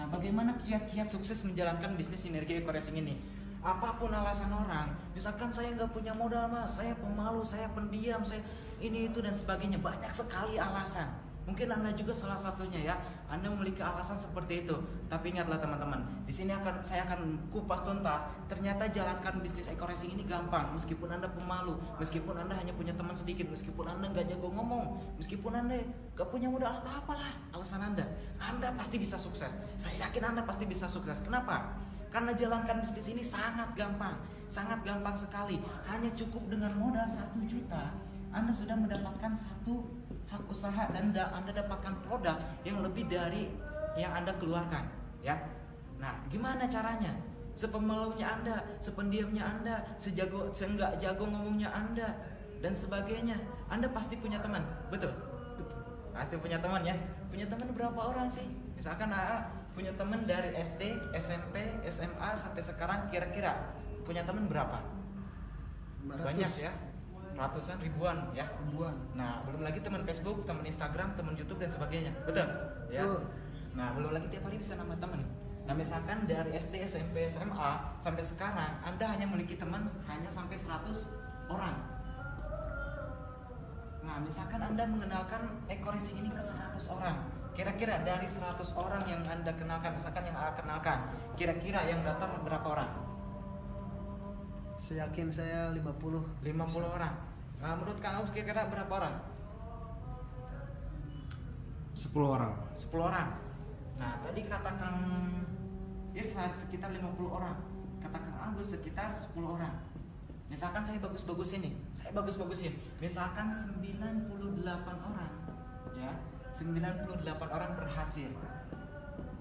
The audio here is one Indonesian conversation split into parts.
bagaimana kiat-kiat sukses menjalankan bisnis sinergi eco-racing ini? Apapun alasan orang, misalkan saya nggak punya modal mas, saya pemalu, saya pendiam, saya ini itu dan sebagainya, banyak sekali alasan. Mungkin Anda juga salah satunya ya, Anda memiliki alasan seperti itu. Tapi ingatlah teman-teman, di sini saya akan kupas tuntas. Ternyata jalankan bisnis eco-racing ini gampang, meskipun Anda pemalu, meskipun Anda hanya punya teman sedikit, meskipun Anda nggak jago ngomong, meskipun Anda nggak punya modal atau apalah alasan Anda pasti bisa sukses. Saya yakin Anda pasti bisa sukses. Kenapa? Karena jalankan bisnis ini sangat gampang sekali. Hanya cukup dengan modal 1 juta, Anda sudah mendapatkan satu hak usaha dan Anda dapatkan produk yang lebih dari yang Anda keluarkan, ya. Nah, gimana caranya? Sepemalunya Anda, sependiamnya Anda, seenggak jago ngomongnya Anda dan sebagainya. Anda pasti punya teman, betul? Betul. Pasti punya teman ya. Punya teman berapa orang sih? Misalkan AA punya teman dari SD, SMP, SMA sampai sekarang, kira-kira punya teman berapa? 500. Banyak ya. Ratusan, ribuan ya. Ribuan. Nah, belum lagi teman Facebook, teman Instagram, teman YouTube dan sebagainya. Betul? Ya. Nah, belum lagi tiap hari bisa nambah teman. Nah, misalkan dari SD, SMP, SMA sampai sekarang Anda hanya memiliki teman hanya sampai 100 orang. Nah, misalkan Anda mengenalkan eco-racing ini ke 100 orang. Kira-kira dari 100 orang yang Anda kenalkan, misalkan yang Anda kenalkan, kira-kira yang datang berapa orang? Saya yakin saya 50 orang. Nah, menurut Kang Agus kira-kira berapa orang? 10 orang. 10 orang. Nah, tadi kata Kang Irsad sekitar 50 orang. Kata Kang Agus sekitar 10 orang. Misalkan saya bagus-bagusin. Misalkan 98 orang. Ya, 98 orang berhasil.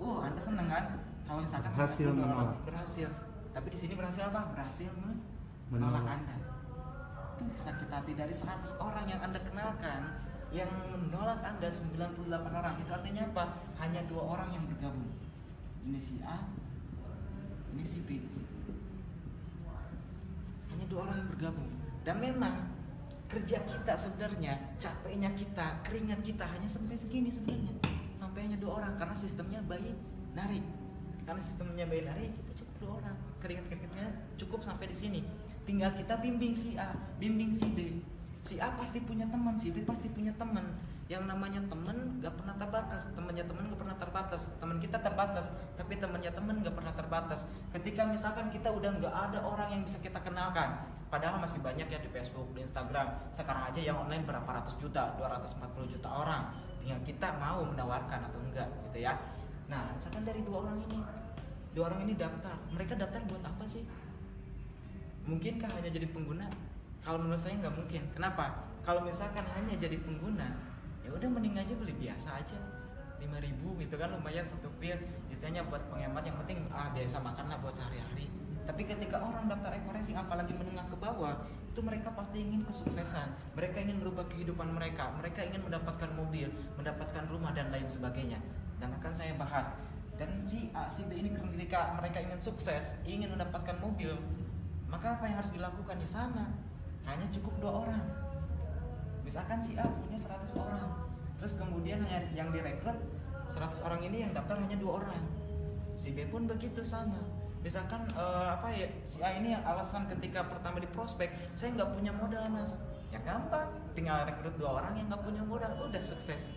Anda seneng kan? Kalau misalkan Berhasil menolak. Berhasil. Tapi di sini berhasil apa? Berhasil menolak Anda. Sakit hati dari 100 orang yang Anda kenalkan, yang menolak Anda 98 orang. Itu artinya apa? Hanya 2 orang yang bergabung. Ini si A, ini si B. Hanya 2 orang yang bergabung. Dan memang kerja kita sebenarnya, capeknya kita, keringat kita hanya sampai segini sebenarnya. Sampai hanya 2 orang karena sistemnya binary. Karena sistemnya binary, kita cukup 2 orang. Keringat-keringatnya cukup sampai di sini. Tinggal kita bimbing si A, bimbing si B. Si A pasti punya teman, si B pasti punya teman. Yang namanya teman gak pernah terbatas, temannya teman gak pernah terbatas. Teman kita terbatas, tapi temannya teman gak pernah terbatas. Ketika misalkan kita udah gak ada orang yang bisa kita kenalkan, padahal masih banyak ya di Facebook, di Instagram. Sekarang aja yang online berapa ratus juta, 240 juta orang. Tinggal kita mau menawarkan atau enggak gitu ya. Nah, misalkan dari 2 orang ini daftar. Mereka daftar buat apa sih? Mungkinkah hanya jadi pengguna? Kalau menurut saya nggak mungkin. Kenapa? Kalau misalkan hanya jadi pengguna, ya udah mending aja beli biasa aja, 5.000 gitu kan, lumayan satu pil. Istilahnya buat penghemat, yang penting biasa makan lah buat sehari-hari. Tapi ketika orang daftar eco-racing, apalagi menengah ke bawah, itu mereka pasti ingin kesuksesan. Mereka ingin merubah kehidupan mereka. Mereka ingin mendapatkan mobil, mendapatkan rumah dan lain sebagainya. Dan akan saya bahas. Dan si A, si B ini ketika mereka ingin sukses, ingin mendapatkan mobil, maka apa yang harus dilakukan? Ya sama, hanya cukup 2 orang. Misalkan si A punya 100 orang, terus kemudian hanya yang direkrut 100 orang ini yang daftar hanya 2 orang. Si B pun begitu sama. Misalkan si A ini yang alasan ketika pertama di prospek, saya nggak punya modal mas. Ya gampang, tinggal rekrut 2 orang yang nggak punya modal, udah sukses.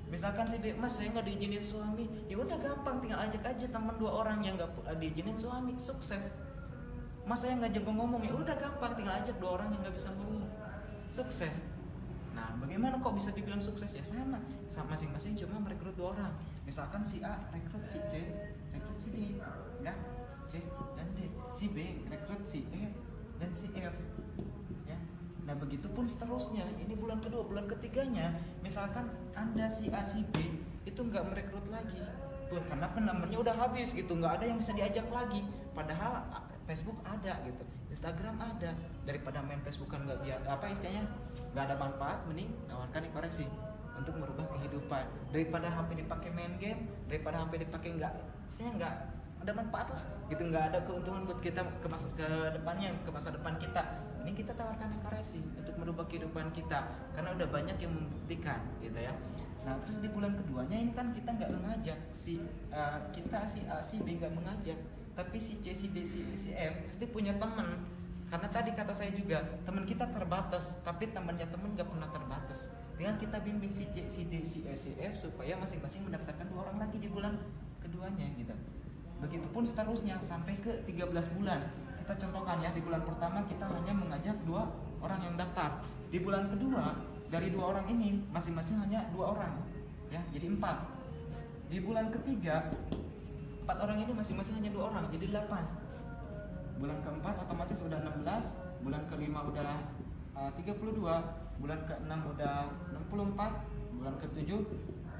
Misalkan si B, mas saya nggak diizinin suami, ya udah gampang, tinggal ajak aja teman 2 orang yang nggak diizinin suami, sukses. Mas saya nggak jago ngomong, ya udah gampang, tinggal ajak 2 orang yang nggak bisa ngomong, sukses. Nah, bagaimana kok bisa dibilang sukses? Ya sama masing-masing cuma merekrut 2 orang. Misalkan si A rekrut si C, rekrut si D, ya, C dan D. Si B rekrut si E dan si F, ya. Nah, begitupun seterusnya. Ini bulan kedua, bulan ketiganya, misalkan Anda si A si B itu nggak merekrut lagi, karena namanya udah habis gitu, nggak ada yang bisa diajak lagi. Padahal Facebook ada gitu, Instagram ada. Daripada main Facebookan istilahnya nggak ada manfaat, mending nawarkan eco-racing untuk merubah kehidupan. Daripada HP dipakai main game, daripada HP dipakai nggak ada manfaat lah gitu, nggak ada keuntungan buat kita ke masa depan kita. Ini kita tawarkan eco-racing untuk merubah kehidupan kita, karena udah banyak yang membuktikan gitu ya. Nah, terus di bulan keduanya ini kan kita nggak mengajak si kita si A si B nggak mengajak, tapi si C si D si F pasti punya teman. Karena tadi kata saya juga teman kita terbatas, tapi temannya teman nggak pernah terbatas. Dengan kita bimbing si C si D si E si F supaya masing-masing mendapatkan 2 orang lagi di bulan keduanya gitu. Begitupun seterusnya sampai ke 13 bulan. Kita contohkan ya, di bulan pertama kita hanya mengajak 2 orang yang daftar. Di bulan kedua dari 2 orang ini masing-masing hanya 2 orang ya, jadi 4. Di bulan ketiga 4 orang ini masing-masing hanya 2 orang, jadi 8. Bulan keempat otomatis udah 16, bulan kelima udah 32, bulan ke-6 udah 64, bulan ke-7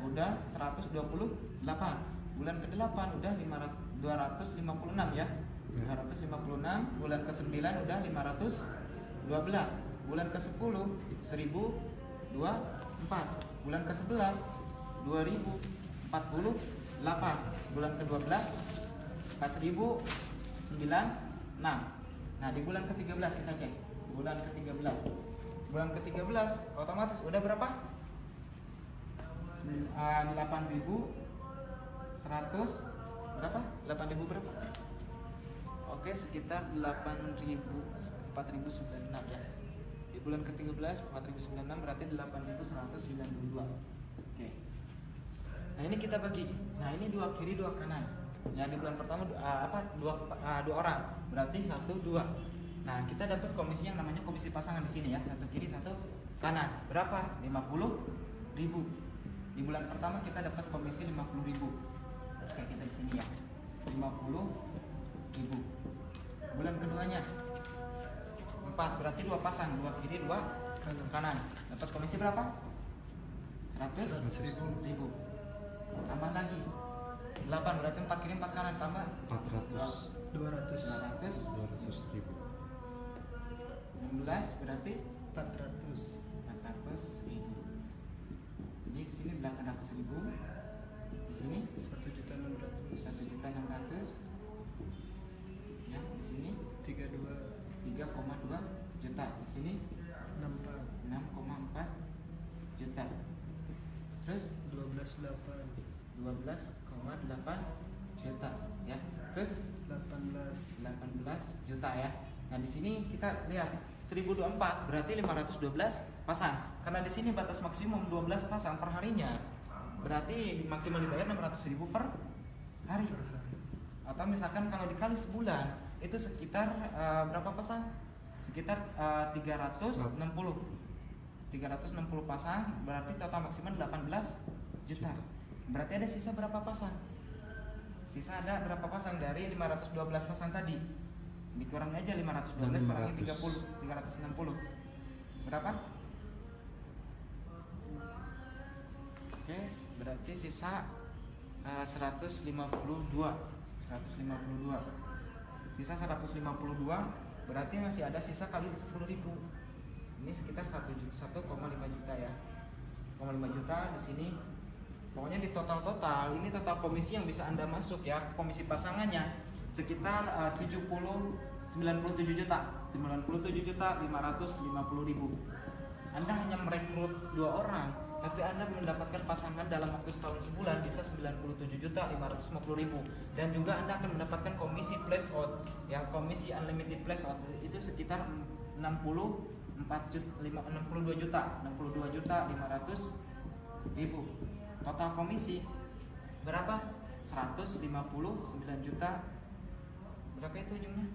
udah 128, bulan ke-8 udah 256 ya. 256, bulan ke-9 udah 512, bulan ke-10 1024, bulan ke-11 2048, bulan ke-12 4096. Nah, di bulan ke-13 kita cek. Bulan ke-13. Bulan ke-13 otomatis udah berapa? 8.100 berapa? 8.000 berapa? Oke, sekitar 4.096 ya. Di bulan ke-13 4.096 berarti 8.192. Oke. Nah, ini kita bagi. Nah, ini 2 kiri 2 kanan. Ya, di bulan pertama 2 orang, berarti 1 2. Nah, kita dapat komisi yang namanya komisi pasangan di sini ya, 1 kiri 1 kanan. Berapa? 50.000. Di bulan pertama kita dapat komisi 50.000. Oke, kita di sini ya. 50.000. Bulan keduanya 4, berarti 2 pasang, 2 kiri 2 kanan. Dapat komisi berapa? 100.000. Tambah lagi 8, berarti 4 kiri 4 kanan, tambah 200.000. 16 berarti 400.000. Ini di sini 800.000. Di sini 1.600.000. Ya, di sini 3,2 juta. Di sini 6,4 juta. Terus 12,8 juta ya. Terus 18 juta ya. Nah, di sini kita lihat 1024 berarti 512 pasang. Karena di sini batas maksimum 12 pasang per harinya. Berarti maksimal dibayar 600.000 per hari. Atau misalkan kalau dikali sebulan itu sekitar berapa pasang? Sekitar 360 pasang, berarti total maksimal 18 juta. Berarti ada sisa berapa pasang? Sisa ada berapa pasang dari 512 pasang tadi? Dikurangi aja 512 kurangi 360. Berapa? Oke, berarti sisa 152. Sisa 152 berarti masih ada sisa kali 10.000. Ini sekitar 1,5 juta ya. 1,5 juta di sini. Pokoknya di total ini total komisi yang bisa Anda masuk ya, komisi pasangannya sekitar 97 juta. 97.550.000. Anda hanya merekrut 2 orang, tapi Anda mendapatkan pasangan dalam waktu setahun sebulan bisa 97.550.000. Dan juga Anda akan mendapatkan komisi flash out ya, komisi unlimited flash out itu sekitar 62 juta 500.000. Total komisi berapa? 159 juta. Berapa itu ujungnya?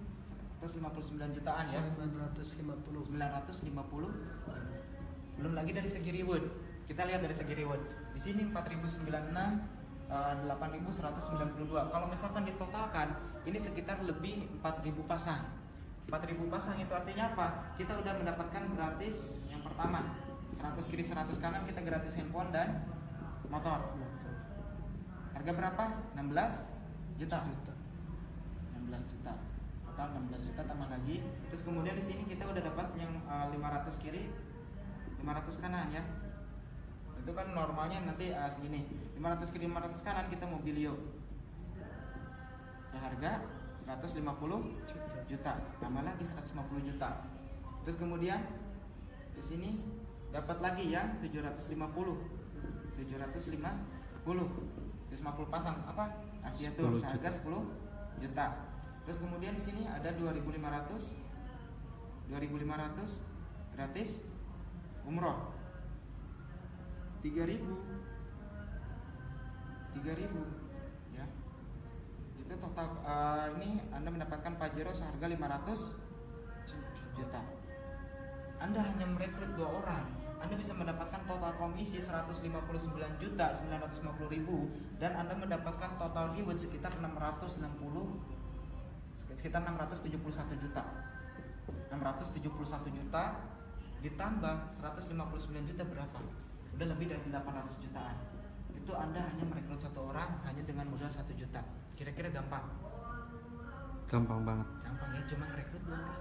159 jutaan ya. 950. Belum lagi dari segi reward. Kita lihat dari segi reward. Di sini 4.096, 8.192. Kalau misalkan ditotalkan, ini sekitar lebih 4.000 pasang. 4.000 pasang itu artinya apa? Kita udah mendapatkan gratis yang pertama 100 kiri 100 kanan, kita gratis handphone dan motor. Harga berapa? 16 juta. 16 juta. Total 16 juta tambah lagi. Terus kemudian di sini kita udah dapat yang 500 kiri 500 kanan ya. Itu kan normalnya nanti segini. 500 kiri 500 kanan kita mobilio. Seharga 150 juta. Tambah lagi 150 juta. Terus kemudian di sini dapat lagi yang 750. 150 pasang apa Asia Tour 10 seharga juta. 10 juta. Terus kemudian di sini ada 2.500 gratis umroh. 3.000 ya. Itu total ini Anda mendapatkan Pajero seharga 500 juta. Anda hanya merekrut 2 orang, Anda bisa mendapatkan total komisi 159.950.000 dan Anda mendapatkan total reward sekitar 671 juta. 671 juta ditambah 159 juta berapa? Udah lebih dari 800 jutaan. Itu Anda hanya merekrut 1 orang hanya dengan modal 1 juta. Kira-kira gampang? Gampang banget. Gampang ya, cuma merekrut 2 orang.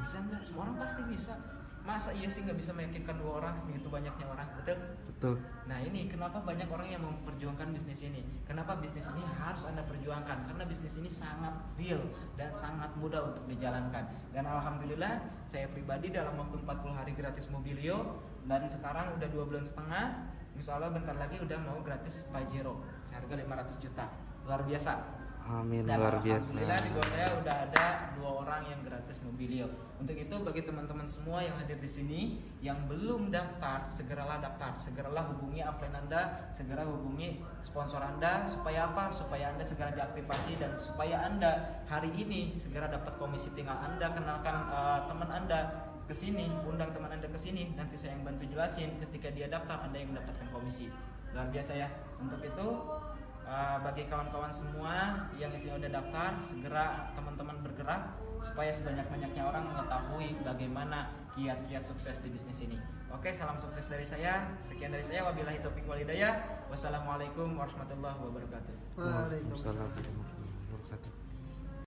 Bisa nggak? Semua orang pasti bisa. Masa iya sih nggak bisa meyakinkan 2 orang segitu banyaknya orang, betul? Betul. Nah ini kenapa banyak orang yang memperjuangkan bisnis ini. Kenapa bisnis ini harus Anda perjuangkan? Karena bisnis ini sangat real dan sangat mudah untuk dijalankan. Dan alhamdulillah saya pribadi dalam waktu 40 hari gratis Mobilio dan sekarang udah 2 bulan setengah, insya Allah bentar lagi udah mau gratis Pajero seharga 500 juta. Luar biasa. Amin, Dan luar biasa. alhamdulillah di bawah saya udah ada 2 orang yang gratis Mobilio. Untuk itu bagi teman-teman semua yang hadir di sini yang belum daftar, segeralah daftar, segeralah hubungi upline Anda, segera hubungi sponsor Anda supaya apa? Supaya Anda segera diaktifasi dan supaya Anda hari ini segera dapat komisi. Tinggal Anda kenalkan teman Anda ke sini, undang teman Anda ke sini, nanti saya yang bantu jelasin. Ketika dia daftar, Anda yang mendapatkan komisi. Luar biasa ya. Untuk itu bagi kawan-kawan semua yang isinya udah daftar, segera teman-teman bergerak supaya sebanyak-banyaknya orang mengetahui bagaimana kiat-kiat sukses di bisnis ini. Oke, salam sukses dari saya. Sekian dari saya. Wabillahi taufiq wal hidayah. Wassalamualaikum warahmatullahi wabarakatuh. Waalaikumsalam. Waalaikumsalam.